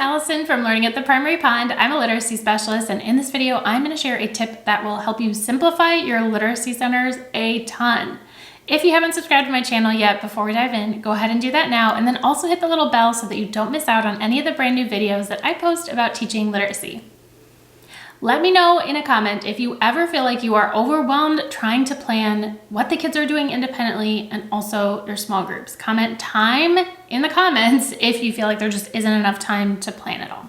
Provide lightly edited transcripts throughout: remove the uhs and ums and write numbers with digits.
Allison from Learning at the Primary Pond. I'm a literacy specialist, and in this video, I'm going to share a tip that will help you simplify your literacy centers a ton. If you haven't subscribed to my channel yet, before we dive in, go ahead and do that now, and then also hit the little bell so that you don't miss out on any of the brand new videos that I post about teaching literacy. Let me know in a comment if you ever feel like you are overwhelmed trying to plan what the kids are doing independently and also your small groups. Comment time in the comments if you feel like there just isn't enough time to plan it all.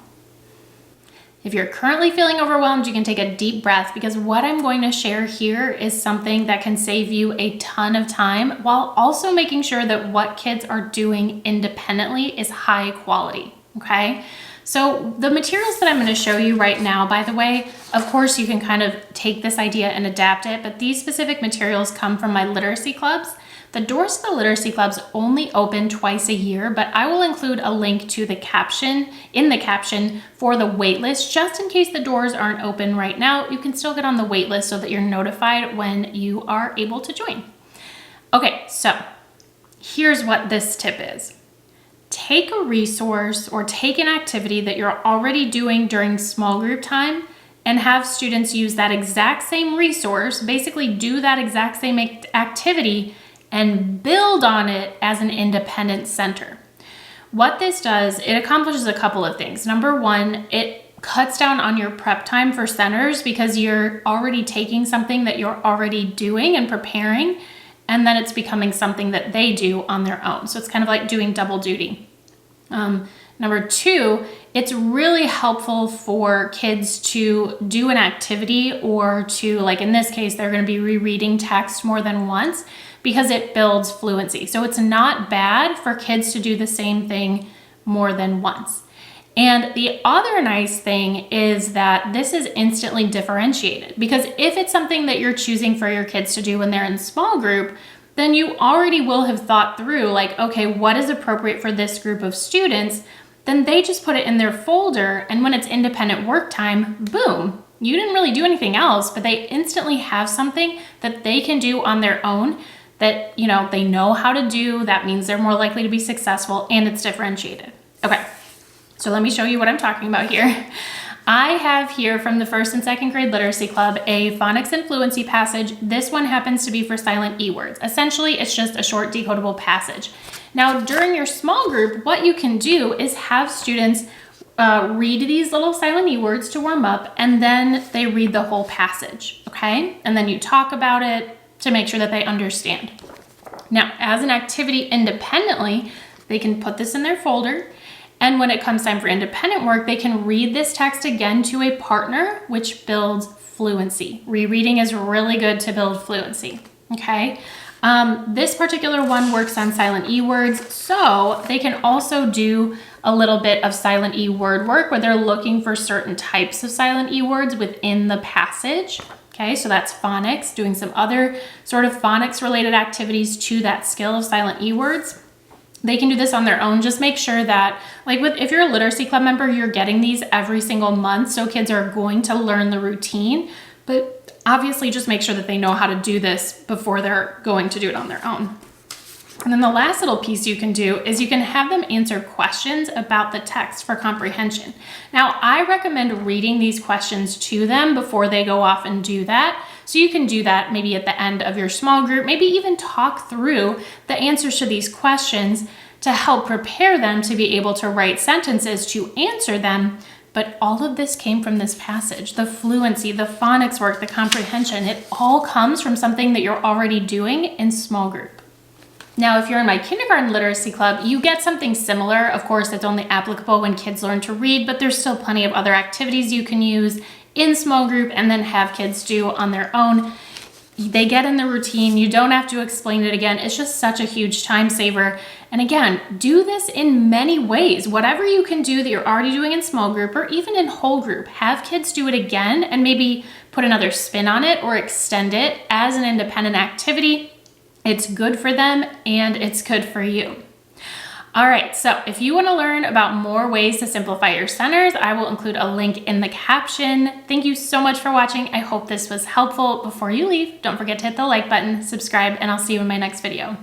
If you're currently feeling overwhelmed, you can take a deep breath because what I'm going to share here is something that can save you a ton of time while also making sure that what kids are doing independently is high quality, okay? So the materials that I'm going to show you right now, by the way, of course you can kind of take this idea and adapt it, but these specific materials come from my literacy clubs. The doors to the literacy clubs only open twice a year, but I will include a link to the caption in the caption for the waitlist, just in case the doors aren't open right now. You can still get on the waitlist so that you're notified when you are able to join. Okay, so here's what this tip is. Take a resource or take an activity that you're already doing during small group time and have students use that exact same resource, basically do that exact same activity and build on it as an independent center. What this does, it accomplishes a couple of things. Number one, it cuts down on your prep time for centers because you're already taking something that you're already doing and preparing, and then it's becoming something that they do on their own. So it's kind of like doing double duty. Number two, it's really helpful for kids to do an activity or to, like in this case, they're going to be rereading text more than once because it builds fluency. So it's not bad for kids to do the same thing more than once. And the other nice thing is that this is instantly differentiated because if it's something that you're choosing for your kids to do when they're in small group, then you already will have thought through like, okay, what is appropriate for this group of students? Then they just put it in their folder, and when it's independent work time, boom, you didn't really do anything else, but they instantly have something that they can do on their own that, you know, they know how to do. That means they're more likely to be successful and it's differentiated. Okay, so let me show you what I'm talking about here. I have here from the 1st and 2nd grade literacy club a phonics and fluency passage. This one happens to be for silent E words. Essentially, it's just a short decodable passage. Now, during your small group, what you can do is have students read these little silent E words to warm up, and then they read the whole passage, okay? And then you talk about it to make sure that they understand. Now, as an activity independently, they can put this in their folder. And when it comes time for independent work, they can read this text again to a partner, which builds fluency. Rereading is really good to build fluency, okay? This particular one works on silent E words, so they can also do a little bit of silent E word work where they're looking for certain types of silent E words within the passage. Okay, so that's phonics, doing some other sort of phonics related activities to that skill of silent E words. They can do this on their own. Just make sure that, like if you're a literacy club member, you're getting these every single month. So kids are going to learn the routine, but obviously just make sure that they know how to do this before they're going to do it on their own. And then the last little piece you can do is you can have them answer questions about the text for comprehension. Now, I recommend reading these questions to them before they go off and do that. So you can do that maybe at the end of your small group, maybe even talk through the answers to these questions to help prepare them to be able to write sentences to answer them. But all of this came from this passage, the fluency, the phonics work, the comprehension. It all comes from something that you're already doing in small group. Now, if you're in my kindergarten literacy club, you get something similar. Of course, it's only applicable when kids learn to read, but there's still plenty of other activities you can use in small group and then have kids do on their own. They get in the routine. You don't have to explain it again. It's just such a huge time saver. And again, do this in many ways. Whatever you can do that you're already doing in small group or even in whole group, have kids do it again and maybe put another spin on it or extend it as an independent activity. It's good for them and it's good for you. All right, so if you want to learn about more ways to simplify your centers, I will include a link in the caption. Thank you so much for watching. I hope this was helpful. Before you leave, don't forget to hit the like button, subscribe, and I'll see you in my next video.